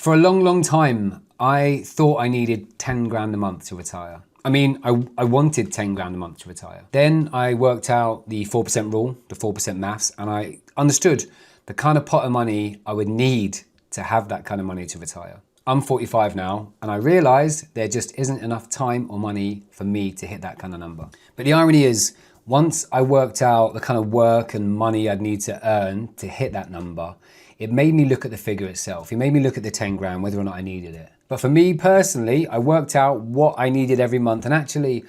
For a long time, I thought I needed 10 grand a month to retire. I mean, I wanted 10 grand a month to retire. Then I worked out the 4% rule, the 4% maths, and I understood the kind of pot of money I would need to have that kind of money to retire. I'm 45 now, and I realized there just isn't enough time or money for me to hit that kind of number. But the irony is, once I worked out the kind of work and money I'd need to earn to hit that number, it made me look at the figure itself. It made me look at the 10 grand, whether or not I needed it. But for me personally, I worked out what I needed every month, and actually,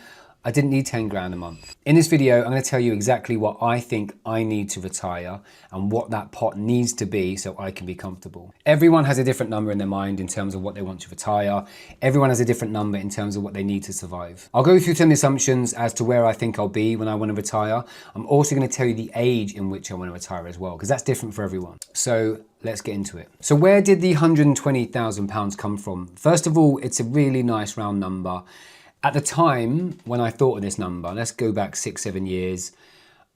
I didn't need 10 grand a month. In this video, I'm going to tell you exactly what I think I need to retire and what that pot needs to be so I can be comfortable. Everyone has a different number in their mind in terms of what they want to retire. Everyone has a different number in terms of what they need to survive. I'll go through some assumptions as to where I think I'll be when I want to retire. I'm also going to tell you the age in which I want to retire as well, because that's different for everyone. So let's get into it. So where did the £120,000 come from? First of all, it's a really nice round number. At the time when I thought of this number, let's go back 6-7 years,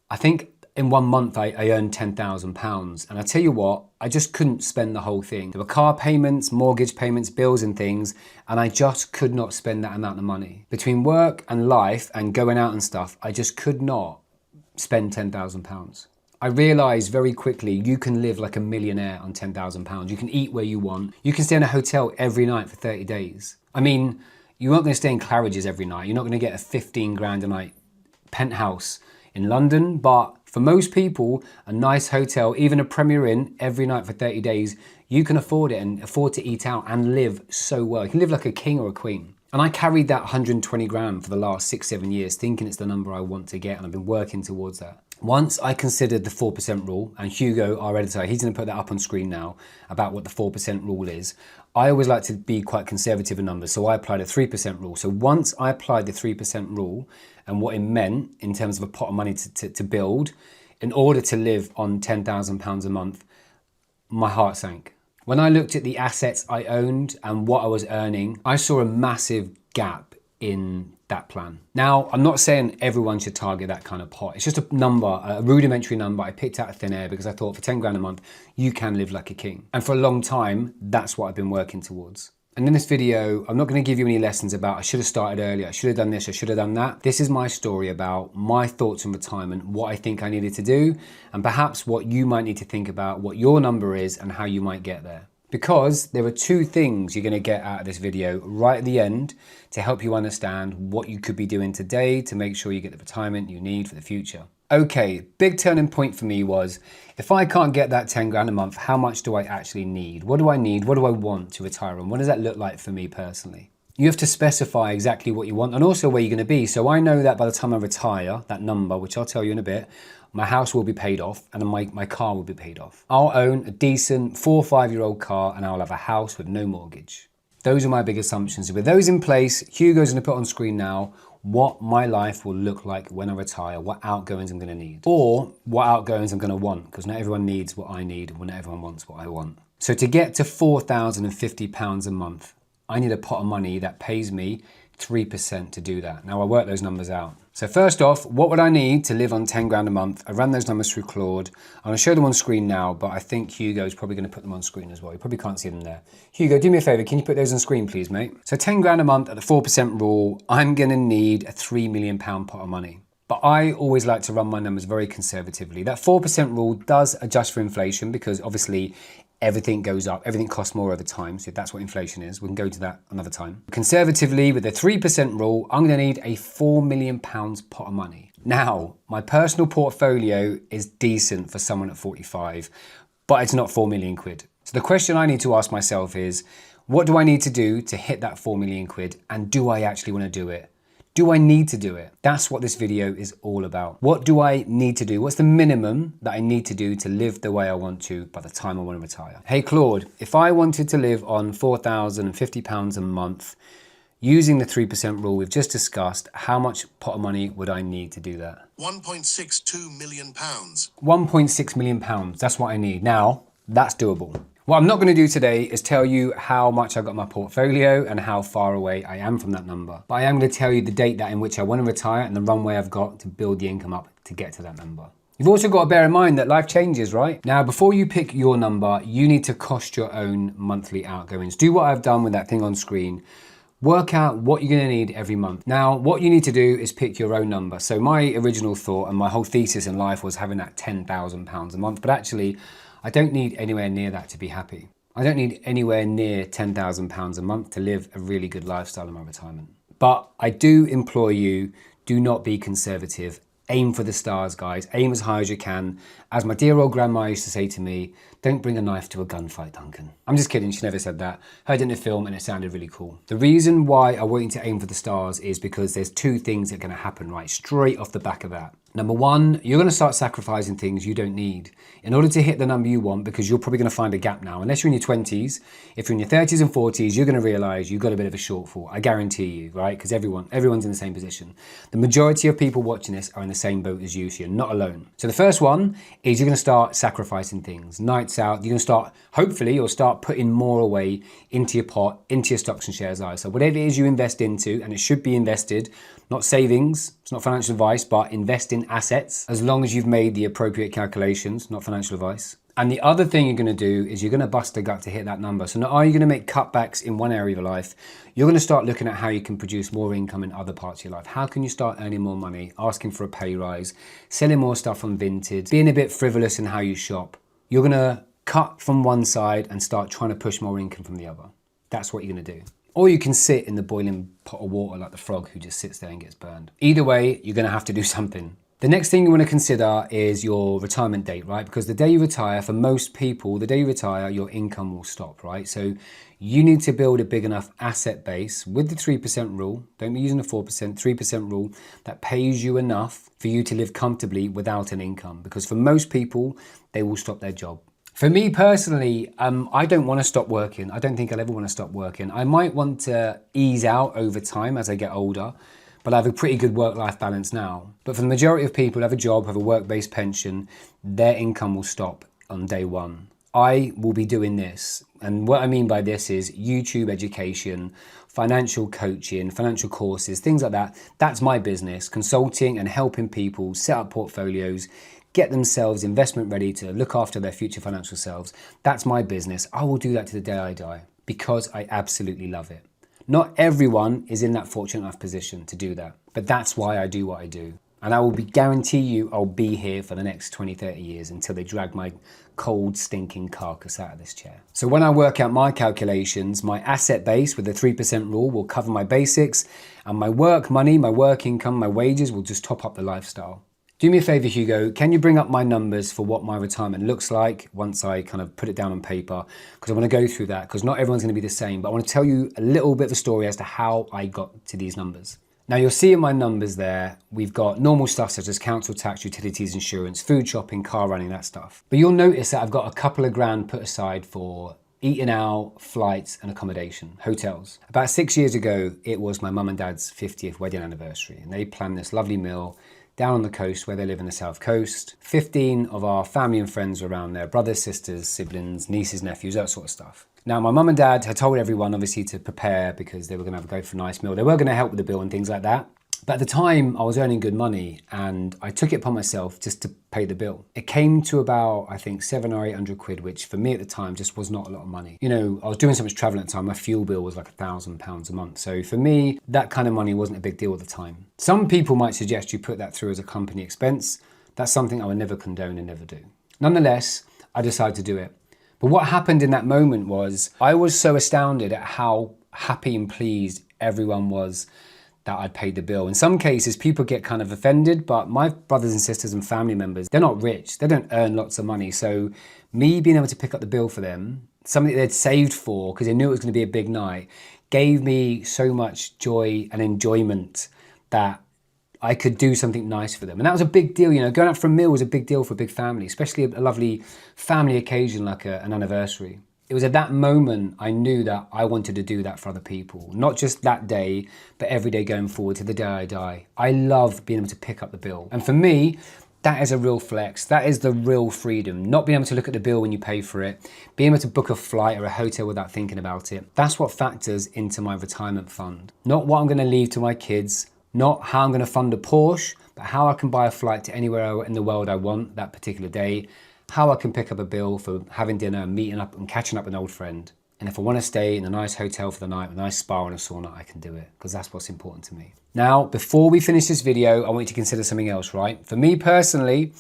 I think in 1 month I earned £10,000. And I tell you what, I just couldn't spend the whole thing. There were car payments, mortgage payments, bills and things, and I just could not spend that amount of money. Between work and life and going out and stuff, I just could not spend £10,000. I realized very quickly you can live like a millionaire on £10,000. You can eat where you want. You can stay in a hotel every night for 30 days. I mean, you're not going to stay in Claridge's every night. You're not going to get a 15 grand a night penthouse in London. But for most people, a nice hotel, even a Premier Inn every night for 30 days, you can afford it and afford to eat out and live so well. You can live like a king or a queen. And I carried that 120 grand for the last 6-7 years, thinking it's the number I want to get. And I've been working towards that. Once I considered the 4% rule, and Hugo, our editor, he's going to put that up on screen now about what the 4% rule is. I always like to be quite conservative in numbers, so I applied a 3% rule. So once I applied the 3% rule and what it meant in terms of a pot of money to build in order to live on £10,000 a month, my heart sank. When I looked at the assets I owned and what I was earning, I saw a massive gap in that plan. Now, I'm not saying everyone should target that kind of pot. It's just a number, a rudimentary number I picked out of thin air because I thought for 10 grand a month, you can live like a king. And for a long time, that's what I've been working towards. And in this video, I'm not going to give you any lessons about I should have started earlier, I should have done this, I should have done that. This is my story about my thoughts on retirement, what I think I needed to do, and perhaps what you might need to think about, what your number is and how you might get there. Because there are two things you're going to get out of this video right at the end to help you understand what you could be doing today to make sure you get the retirement you need for the future. Okay, big turning point for me was, if I can't get that 10 grand a month, how much do I actually need? What do I need? What do I want to retire on? What does that look like for me personally? You have to specify exactly what you want and also where you're going to be. So I know that by the time I retire, that number, which I'll tell you in a bit, my house will be paid off and my car will be paid off. I'll own a decent 4 or 5 year old car and I'll have a house with no mortgage. Those are my big assumptions. With those in place, Hugo's going to put on screen now what my life will look like when I retire, what outgoings I'm going to need, or what outgoings I'm going to want, because not everyone needs what I need and not everyone wants what I want. So to get to £4,050 a month, I need a pot of money that pays me 3% to do that. Now I work those numbers out. So first off, what would I need to live on 10 grand a month? I ran those numbers through Claude. I'm going to show them on screen now, but I think Hugo's probably going to put them on screen as well. You probably can't see them there. Hugo, do me a favor. Can you put those on screen, please, mate? So 10 grand a month at the 4% rule, I'm going to need a £3 million pot of money. But I always like to run my numbers very conservatively. That 4% rule does adjust for inflation because obviously everything goes up, everything costs more over time. So if that's what inflation is, we can go to that another time. Conservatively, with the 3% rule, I'm gonna need a £4 million pot of money. Now, my personal portfolio is decent for someone at 45, but it's not 4 million quid. So the question I need to ask myself is, what do I need to do to hit that 4 million quid? And do I actually wanna do it? Do I need to do it? That's what this video is all about. What do I need to do? What's the minimum that I need to do to live the way I want to by the time I want to retire? Hey Claude, if I wanted to live on £4,050 a month, using the 3% rule we've just discussed, how much pot of money would I need to do that? £1.62 million. £1.6 million, that's what I need. Now, that's doable. What I'm not going to do today is tell you how much I've got in my portfolio and how far away I am from that number. But I am going to tell you the date in which I want to retire and the runway I've got to build the income up to get to that number. You've also got to bear in mind that life changes, right? Now, before you pick your number, you need to cost your own monthly outgoings. Do what I've done with that thing on screen. Work out what you're going to need every month. Now, what you need to do is pick your own number. So my original thought and my whole thesis in life was having that £10,000 a month, but actually I don't need anywhere near that to be happy. I don't need anywhere near £10,000 a month to live a really good lifestyle in my retirement. But I do implore you, do not be conservative. Aim for the stars, guys. Aim as high as you can. As my dear old grandma used to say to me, don't bring a knife to a gunfight, Duncan. I'm just kidding, she never said that. Heard it in a film and it sounded really cool. The reason why I want you to aim for the stars is because there's two things that are gonna happen right straight off the back of that. Number one, you're gonna start sacrificing things you don't need in order to hit the number you want, because you're probably gonna find a gap now. Unless you're in your 20s, if you're in your 30s and 40s, you're gonna realize you've got a bit of a shortfall. I guarantee you, right? Because everyone's in the same position. The majority of people watching this are in the same boat as you, so you're not alone. So the first one is you're gonna start sacrificing things. Nights out, you're gonna start, hopefully, you'll start putting more away into your pot, into your stocks and shares ISA. Whatever it is you invest into, and it should be invested, not savings, it's not financial advice, but invest in assets, as long as you've made the appropriate calculations, not financial advice. And the other thing you're gonna do is you're gonna bust a gut to hit that number. So not only are you gonna make cutbacks in one area of your life, you're gonna start looking at how you can produce more income in other parts of your life. How can you start earning more money, asking for a pay rise, selling more stuff on Vinted, being a bit frivolous in how you shop. You're gonna cut from one side and start trying to push more income from the other. That's what you're gonna do. Or you can sit in the boiling pot of water like the frog who just sits there and gets burned. Either way, you're gonna have to do something. The next thing you want to consider is your retirement date, right? Because the day you retire, for most people, the day you retire, your income will stop, right? So you need to build a big enough asset base with the 3% rule. Don't be using the 4%, 3% rule that pays you enough for you to live comfortably without an income. Because for most people, they will stop their job. For me personally, I don't want to stop working. I don't think I'll ever want to stop working. I might want to ease out over time as I get older, but I have a pretty good work-life balance now. But for the majority of people who have a job, have a work-based pension, their income will stop on day one. I will be doing this. And what I mean by this is YouTube education, financial coaching, financial courses, things like that. That's my business, consulting and helping people set up portfolios, get themselves investment ready to look after their future financial selves. That's my business. I will do that to the day I die because I absolutely love it. Not everyone is in that fortunate enough position to do that, but that's why I do what I do. And I will guarantee you I'll be here for the next 20, 30 years until they drag my cold, stinking carcass out of this chair. So when I work out my calculations, my asset base with the 3% rule will cover my basics, and my work money, my work income, my wages will just top up the lifestyle. Do me a favor, Hugo, can you bring up my numbers for what my retirement looks like once I kind of put it down on paper? Because I want to go through that, because not everyone's going to be the same, but I want to tell you a little bit of a story as to how I got to these numbers. Now you'll see in my numbers there, we've got normal stuff such as council tax, utilities, insurance, food shopping, car running, that stuff. But you'll notice that I've got a couple of grand put aside for eating out, flights and accommodation, hotels. About 6 years ago, it was my mum and dad's 50th wedding anniversary, and they planned this lovely meal down on the coast where they live in the south coast. 15 of our family and friends were around there, brothers, sisters, siblings, nieces, nephews, that sort of stuff. Now, my mum and dad had told everyone, obviously, to prepare because they were going to go for a nice meal. They were going to help with the bill and things like that. But at the time, I was earning good money and I took it upon myself just to pay the bill. It came to about, I think, 700 or 800 quid, which for me at the time just was not a lot of money. You know, I was doing so much traveling at the time, my fuel bill was like £1,000 a month. So for me, that kind of money wasn't a big deal at the time. Some people might suggest you put that through as a company expense. That's something I would never condone and never do. Nonetheless, I decided to do it. But what happened in that moment was I was so astounded at how happy and pleased everyone was that I'd paid the bill. In some cases, people get kind of offended, but my brothers and sisters and family members, they're not rich. They don't earn lots of money. So me being able to pick up the bill for them, something they'd saved for because they knew it was going to be a big night, gave me so much joy and enjoyment that I could do something nice for them. And that was a big deal. You know, going out for a meal was a big deal for a big family, especially a lovely family occasion like an anniversary. It was at that moment I knew that I wanted to do that for other people, not just that day, but every day going forward to the day I die. I love being able to pick up the bill. And for me, that is a real flex. That is the real freedom. Not being able to look at the bill when you pay for it, being able to book a flight or a hotel without thinking about it. That's what factors into my retirement fund. Not what I'm going to leave to my kids, Not how I'm going to fund a Porsche, but how I can buy a flight to anywhere in the world I want that particular day, how I can pick up a bill for having dinner and meeting up and catching up with an old friend. And if I want to stay in a nice hotel for the night with a nice spa and a sauna, I can do it, because that's what's important to me. Now, before we finish this video, I want you to consider something else, right? For me personally,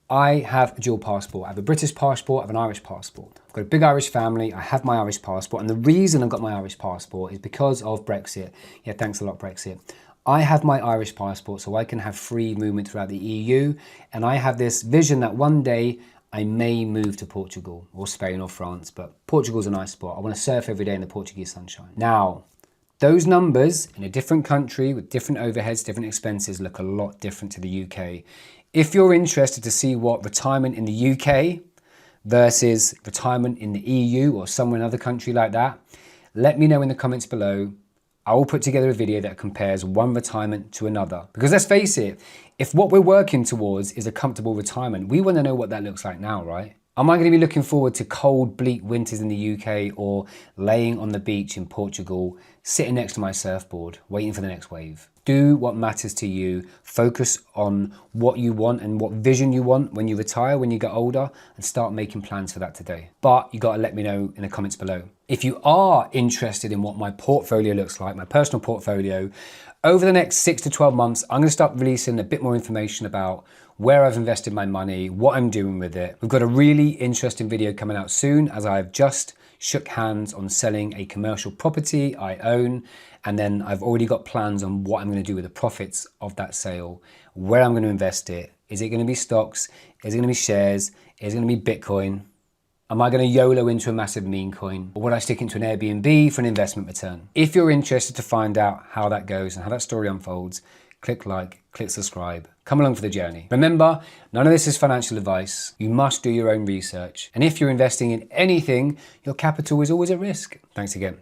I have a dual passport. I have a British passport, I have an Irish passport. I've got a big Irish family, I have my Irish passport, and the reason I've got my Irish passport is because of Brexit. Yeah, thanks a lot, Brexit. I have my Irish passport so I can have free movement throughout the EU, and I have this vision that one day I may move to Portugal or Spain or France, but Portugal's a nice spot. I want to surf every day in the Portuguese sunshine. Now, those numbers in a different country with different overheads, different expenses look a lot different to the UK. If you're interested to see what retirement in the UK versus retirement in the EU or somewhere in another country like that, let me know in the comments below. I will put together a video that compares one retirement to another. Because let's face it, if what we're working towards is a comfortable retirement, we want to know what that looks like now, right? Am I going to be looking forward to cold, bleak winters in the UK or laying on the beach in Portugal, sitting next to my surfboard, waiting for the next wave? Do what matters to you. Focus on what you want and what vision you want when you retire, when you get older, and start making plans for that today. But you got to let me know in the comments below. If you are interested in what my portfolio looks like, my personal portfolio, over the next 6 to 12 months, I'm going to start releasing a bit more information about where I've invested my money, what I'm doing with it. We've got a really interesting video coming out soon, as I've just shook hands on selling a commercial property I own, and then I've already got plans on what I'm going to do with the profits of that sale, where I'm going to invest it. Is it going to be stocks? Is it going to be shares? Is it going to be Bitcoin? Am I going to YOLO into a massive meme coin? Or would I stick into an Airbnb for an investment return? If you're interested to find out how that goes and how that story unfolds, click like, click subscribe. Come along for the journey. Remember, none of this is financial advice. You must do your own research. And if you're investing in anything, your capital is always at risk. Thanks again.